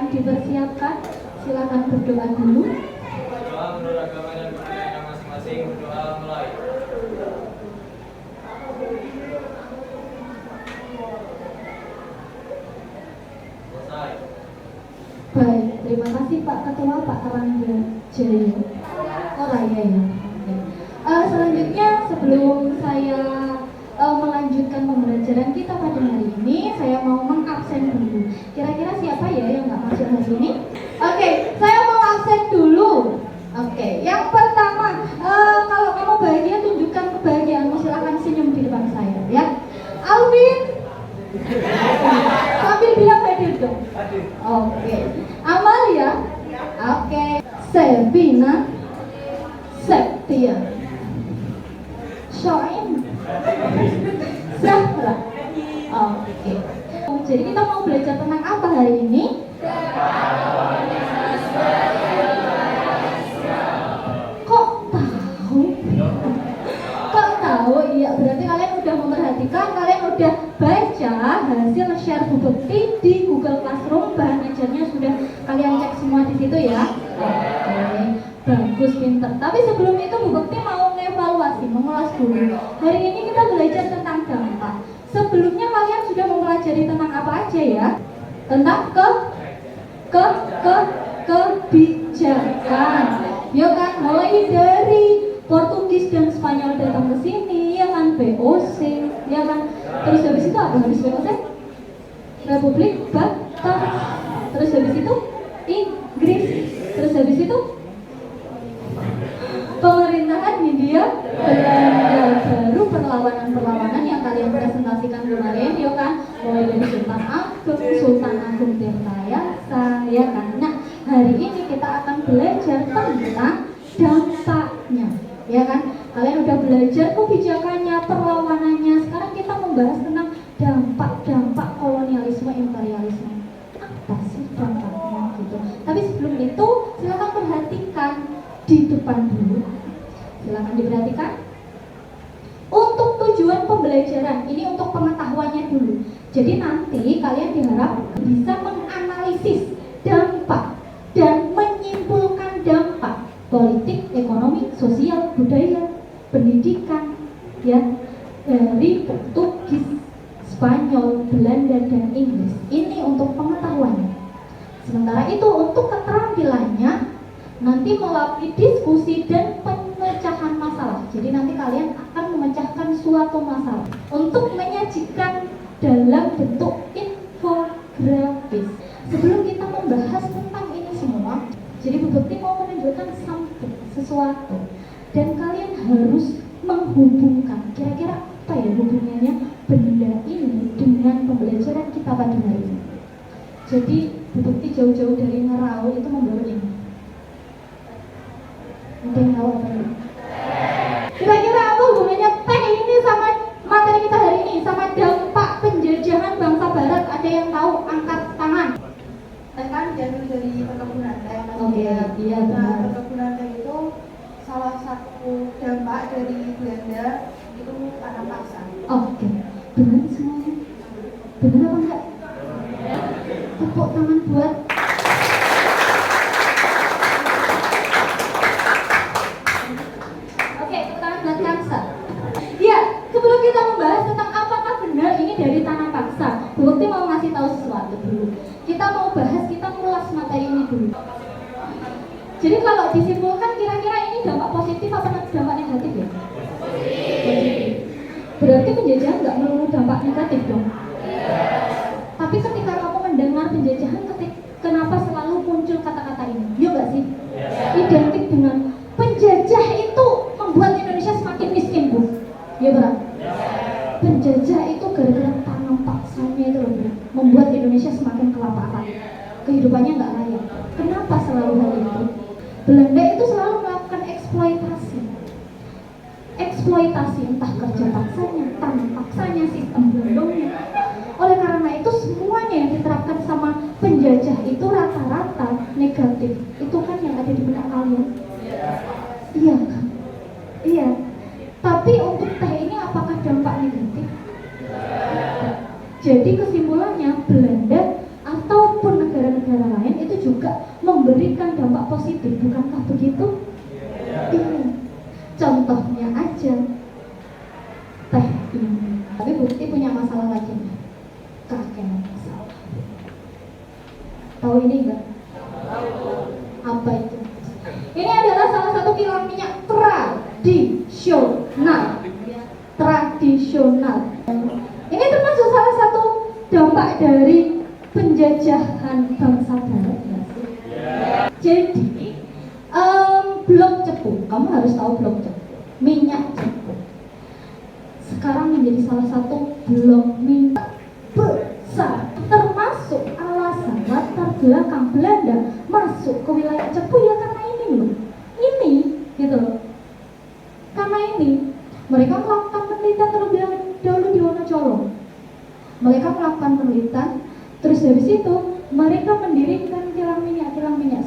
silakan dipersiapkan, silakan berdoa dulu. Berdoa menurut agama dan budaya masing-masing. Berdoa mulai. Selesai. Baik, terima kasih Pak Ketua, Pak Rangga Jaya. Oh Raya ya. Selanjutnya sebelum saya melanjutkan pembelajaran kita pada hari ini, saya mau mengabsen dulu. Kira-kira siapa ya yang nggak masuk hari ini? Oke, saya mau absen dulu. Oke, yang pertama, kalau kamu bahagia tunjukkan kebahagiaanmu, silahkan senyum di depan saya ya. Alvin, sambil bilang hadir dong. Oke, Amalia, oke, Sevina, Septia, Shoaim, Zahra. Oke. Jadi kita mau belajar tentang apa hari ini? Kok tahu? Kok tahu? Iya, berarti kalian udah memperhatikan, kalian udah baca hasil share bukti di Google Classroom, bahan ajarnya sudah kalian cek semua di situ ya. Oke. Bagus, pinter. Tapi sebelum itu Bu Bekti mau ngevaluasi, mengulas dulu. Hari ini kita belajar tentang dampak. Sebelumnya kalian sudah mempelajari tentang apa aja ya? Tentang kebijakan. Ya kan, mulai dari Portugis dan Spanyol datang ke sini, ya kan, VOC, ya kan. Terus habis itu apa habis VOC? Republik Batam. Terus habis itu Inggris. Terus habis itu pemerintahan Hindia Belanda, baru perlawanan yang kalian presentasikan kemarin, ya kan, mulai dari Sultan Agung Tirtayasa, ya kan. Nah, hari ini kita akan belajar tentang dampaknya, ya kan. Kalian udah belajar kebijakannya, perlawanannya. Sekarang kita membahas tentang dampak kolonialisme, imperialisme. Apa sih dampaknya gitu? Tapi sebelum itu, silakan perhatikan di depan dulu, silakan diperhatikan. Untuk tujuan pembelajaran ini, untuk pengetahuannya dulu. Jadi nanti kalian diharap bisa menganalisis dampak dan menyimpulkan dampak politik, ekonomi, sosial, budaya, pendidikan, ya, dari Portugis, Spanyol, Belanda, dan Inggris. Ini untuk pengetahuannya. Sementara itu untuk keterampilannya nanti melalui diskusi dan pemecahan masalah. Jadi nanti kalian akan memecahkan suatu masalah untuk menyajikan dalam bentuk infografis. Sebelum kita membahas tentang ini semua, jadi Bu Bekti mau menunjukkan sesuatu dan kalian harus menghubungkan kira-kira apa ya hubungannya benda ini dengan pembelajaran kita pada hari ini. Jadi Bu Bekti jauh-jauh dari Ngerau itu membawa ini. Ada yang tahu apa ini? Kira-kira apa hubungannya teh ini sama materi kita hari ini, sama dampak penjajahan bangsa barat? Ada yang tahu? Angkat tangan. Teh kan diambil dari perkebunan teh. Oke, iya benar. Perkebunan teh itu salah satu dampak dari Belanda itu tanam paksa. Oke, benar semuanya? Benar apa enggak? Tepuk tangan buat sebelum kita membahas tentang apakah benar ini dari tanam paksa, Bu Bekti mau ngasih tahu sesuatu dulu. Kita mau bahas, kita ngulas materi ini dulu. Jadi kalau disimpulkan kira-kira ini dampak positif apa dampak negatif ya? Positif. Berarti penjajahan nggak melulu dampak negatif dong? Tapi ketika kamu mendengar penjajahan, kenapa selalu muncul kata-kata ini? Ya nggak sih? Identik dengan penjajah itu membuat Indonesia semakin miskin, Bu. Ya berat. Penjajah itu gara-gara tanam paksanya itu loh, membuat Indonesia semakin kelaparan, kehidupannya nggak layak. Kenapa selalu hal itu? Belanda itu selalu melakukan eksploitasi entah kerja paksanya, tanam paksanya, sistem gelondongnya. Oleh karena itu semuanya yang diterapkan sama penjajah itu rata-rata negatif. Itu kan yang ada di benak kalian. Iya kan? Iya. Tapi untuk teh ini apakah dampak negatif? Jadi kesimpulannya Belanda ataupun negara-negara lain ini enggak? Apa itu? Ini adalah salah satu kilang minyak tradisional. Tradisional. Ini termasuk salah satu dampak dari penjajahan bangsa Barat ya sih? Jadi blok cepu, kamu harus tahu blok cepu, minyak cepu. Sekarang menjadi salah satu blok minyak besar, termasuk alasan latar belakang Belanda masuk ke wilayah cepu ya karena ini loh, ini gitu loh. Karena ini mereka melakukan penelitian terlebih dahulu di Wonocolo. Mereka melakukan penelitian, terus dari situ mereka mendirikan kilang minyak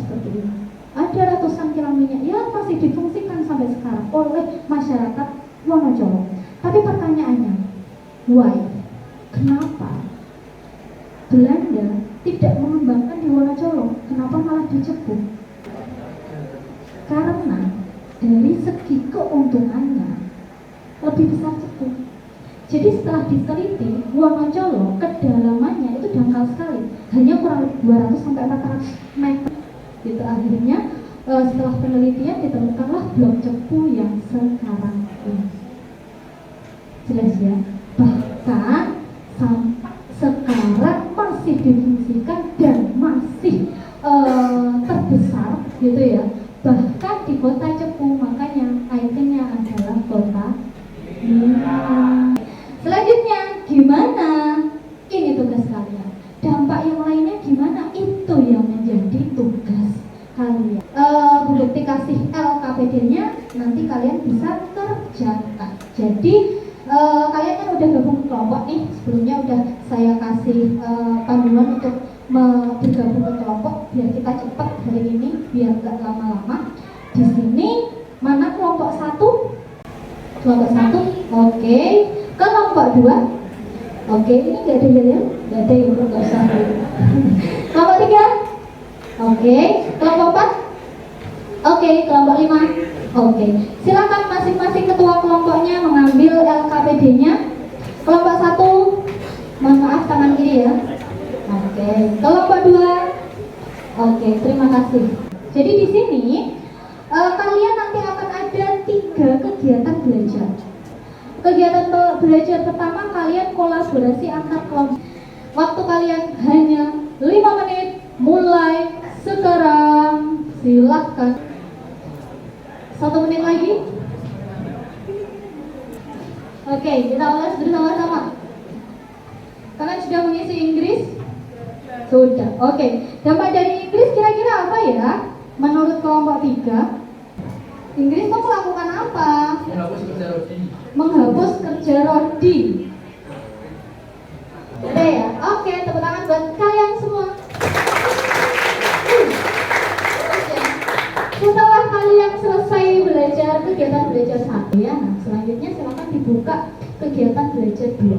seperti ini. Ada ratusan kilang minyak yang masih difungsikan sampai sekarang oleh masyarakat Wonocolo. Tapi pertanyaannya, why? Kenapa Belanda tidak mengembangkan di Wonocolo? Kenapa malah di Cepu? Karena dari segi keuntungannya lebih besar Cepu. Jadi setelah diteliti, Wonocolo kedalamannya itu dangkal sekali, hanya kurang lebih 200 sampai 400 meter. Gitu akhirnya setelah penelitian ditemukanlah blok Cepu yang sekarang ini. Jelas ya, bahkan sampai sekarang masih difungsikan dan masih terbesar gitu ya. Bahkan di kota Cepu, makanya ikonnya adalah kota minyak. Selanjutnya gimana? Ini tugas kalian. Dampak yang lainnya gimana? Itu yang menjadi tugas kalian. Bu Bekti kasih LKPD-nya, nanti kalian bisa kerjakan. Jadi kalian kan udah gabung ke kelompok nih. Sebelumnya udah saya kasih panduan untuk bergabung ke kelompok biar kita cepat hari ini, biar nggak lama-lama. Di sini mana kelompok 1? Kelompok 1, oke. Kelompok 2, oke. Ini nggak ada ya? Nggak ada ya, nggak usah. Kelompok 3, oke. Kelompok 4, oke. Kelompok 5, oke. Silakan masing-masing ketua kelompoknya mengambil LKPD-nya. Kelompok 1, mohon maaf tangan kiri ya. Oke. Kelompok 2, oke. Terima kasih. Jadi di sini kalian nanti akan ada 3 kegiatan belajar. Kegiatan belajar pertama, kalian kolaborasi antar kelompok. Waktu kalian hanya 5 menit, mulai sekarang. Silahkan. 1 menit lagi. Oke, kita ulas bersama-sama. Kalian sudah mengisi Inggris? Sudah, oke. Dampak dari Inggris kira-kira apa ya? Menurut kelompok 3, Inggris itu melakukan apa? Menghapus kerja rodi. Menghapus kerja rodi. Oke ya? Oke, tepuk tangan buat kalian semua. Setelah kalian selesai belajar kegiatan belajar 1 ya, nah selanjutnya silakan dibuka kegiatan belajar 2.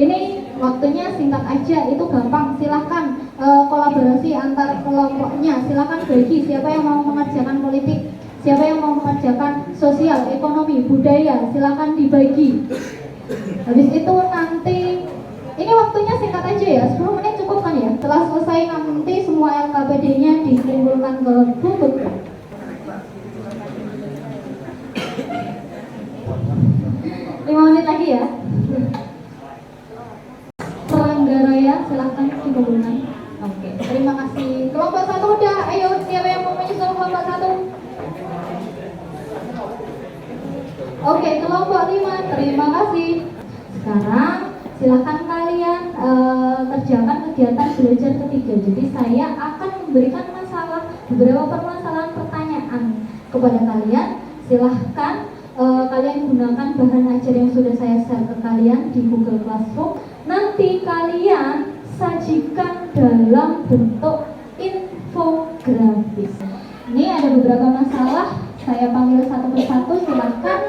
Ini waktunya singkat aja, itu gampang. Silahkan kolaborasi antar kelompoknya. Silahkan bagi siapa yang mau mengerjakan politik, siapa yang mau mengerjakan sosial, ekonomi, budaya. Silahkan dibagi. Habis itu nanti, ini waktunya singkat aja ya, 10 menit cukup kan ya. Setelah selesai nanti semua LKPD-nya dikumpulkan ke bubuk. 5 menit lagi ya. Raya, silahkan dikumpulkan. Oke, terima kasih. Kelompok 1 udah, ayo siapa yang mau menyusul kelompok 1? Oke, kelompok 5, terima kasih. Sekarang silahkan kalian kerjakan kegiatan belajar ketiga. Jadi saya akan memberikan beberapa permasalahan pertanyaan kepada kalian. Silahkan kalian gunakan bahan ajar yang sudah saya share ke kalian di Google Classroom. Nanti kalian sajikan dalam bentuk infografis. Ini ada beberapa masalah, saya panggil satu persatu. Silahkan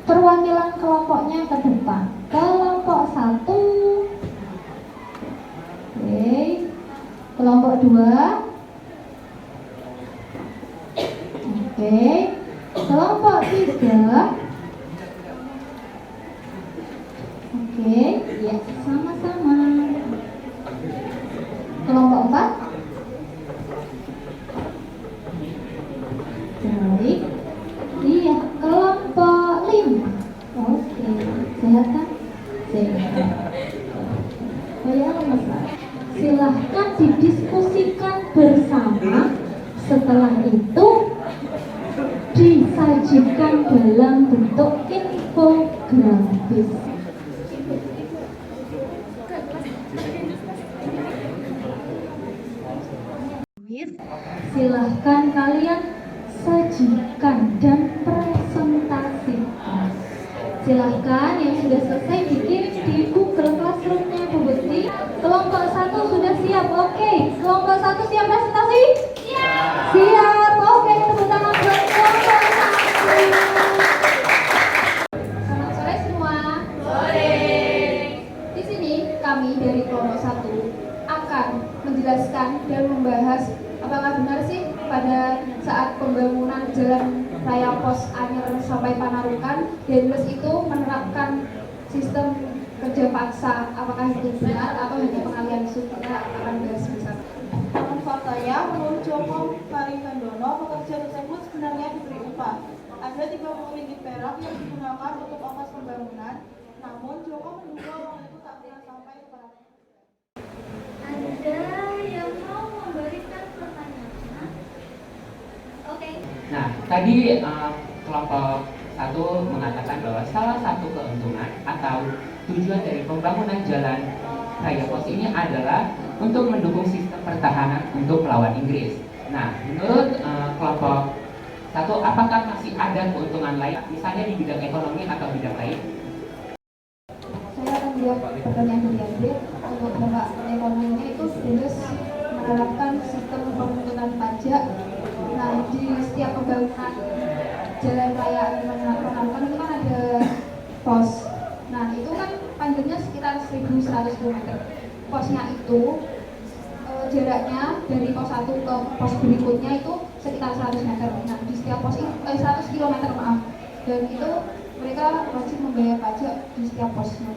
perwakilan kelompoknya ke depan. Kelompok 1, oke. Kelompok 2, oke. Kelompok 3, oke, ya sama-sama. Kelompok 4, disajikan dalam bentuk infografis. Silahkan kalian sajikan dan presentasikan. Silahkan yang sudah selesai dikirim di Google Classroom-nya Bu Bekti. Kelompok 1 sudah siap, oke. Kelompok 1 siap presentasi? Siap. Siap, oke. Tepuk tangan buat kelompok 1. Selamat sore semua. Sore. Di sini kami dari kelompok 1 akan menjelaskan dan membahas apakah benar sih pada saat pembangunan jalan raya Pos Anyer sampai Panarukan, Denles itu menerapkan sistem kerja paksa. Apakah itu benar atau hanya pengalian isu? Kita akan bahas bersama. Namun faktanya, menurut Joko Marikandono, pekerja tersebut sebenarnya diberi upah. Ada 30 ringgit perak yang digunakan untuk ongkos pembangunan, namun Joko menduga uang itu tak pernah sampai kepada. Ada yang mau memberikan pertanyaan? Oke. Nah, tadi kelompok 1 mengatakan bahwa salah satu keuntungan atau tujuan dari pembangunan jalan raya Pos ini adalah untuk mendukung sistem pertahanan untuk melawan Inggris. Nah, menurut kelompok 1, apakah masih ada keuntungan lain, misalnya di bidang ekonomi atau bidang lain? Saya akan jawab pertanyaan dari Adit. Untuk dampak ekonominya itu Denles menerapkan sistem pemungutan pajak. Nah, di setiap pembangunan jalan raya Panarukan itu kan ada pos. Nah, itu kan panjangnya sekitar 1.100 km. Posnya itu jaraknya dari pos 1 ke pos berikutnya itu sekitar 100 meter. Nah, di setiap pos itu 100 km maaf. Dan itu mereka wajib membayar pajak di setiap posnya.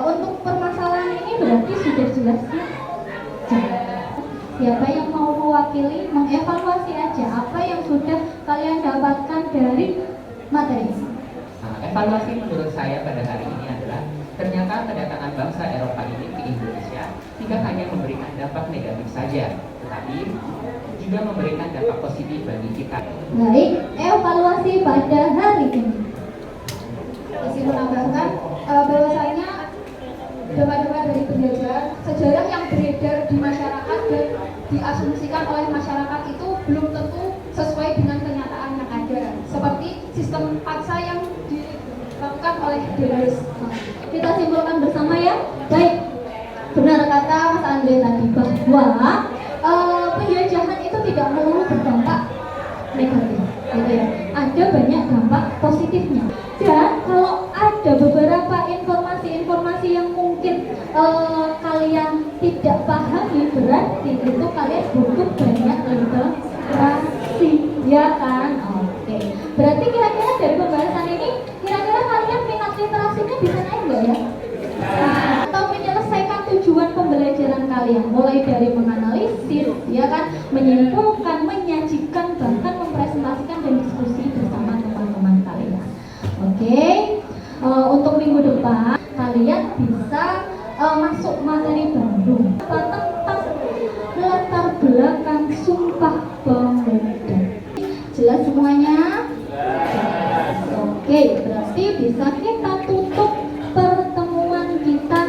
Untuk permasalahan ini berarti sudah jelas ya? Siapa yang mau mewakili mengevaluasi aja apa yang sudah kalian dapatkan dari materi ini? Nah, evaluasi menurut saya pada hari ini adalah ternyata kedatangan bangsa Eropa ini ke Indonesia tidak hanya memberikan dampak negatif saja, tetapi juga memberikan dampak positif bagi kita. Baik, evaluasi pada hari ini. Isi menambahkan bahwasanya dampak-dampak dari penjajahan, sejarah yang beredar di masyarakat dan diasumsikan oleh masyarakat itu belum tentu sesuai dengan kenyataan yang ada. Seperti sistem paksa yang dilakukan oleh Denles. Kita simpulkan bersama ya. Baik, benar kata Mas Andre tadi bahwa penjajahan itu tidak melulu berdampak negatif, gitu ya. Ada banyak dampak positifnya. Dan kalau ada beberapa informasi yang mungkin kalian tidak pahami, berarti itu kalian butuh banyak literasi, ya kan? Oke. Berarti kira-kira dari pembahasan ini, kira-kira kalian minat literasinya bisa naik nggak ya? Atau menyelesaikan tujuan pembelajaran kalian, mulai dari menganalisis, ya kan, menyimpulkan, menyajikan, bahkan mempresentasikan dan diskusi bersama teman-teman kalian. Oke. Untuk minggu depan kalian bisa masuk materi baru tentang latar belakang Sumpah Pemuda. Jelas semuanya? Oke, berarti bisa kita tutup pertemuan kita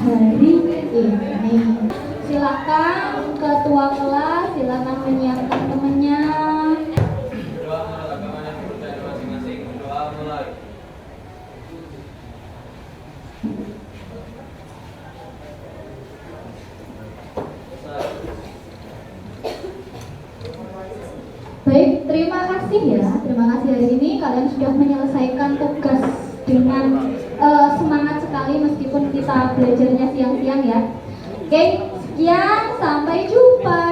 hari ini. Silakan ketua kelas, silakan menyiapkan temannya. Doa menurut agama dan kepercayaan masing-masing. Doa mulai. Baik, terima kasih ya. Terima kasih hari ini kalian sudah menyelesaikan tugas dengan semangat sekali meskipun kita belajarnya siang-siang ya. Oke, sekian, sampai jumpa.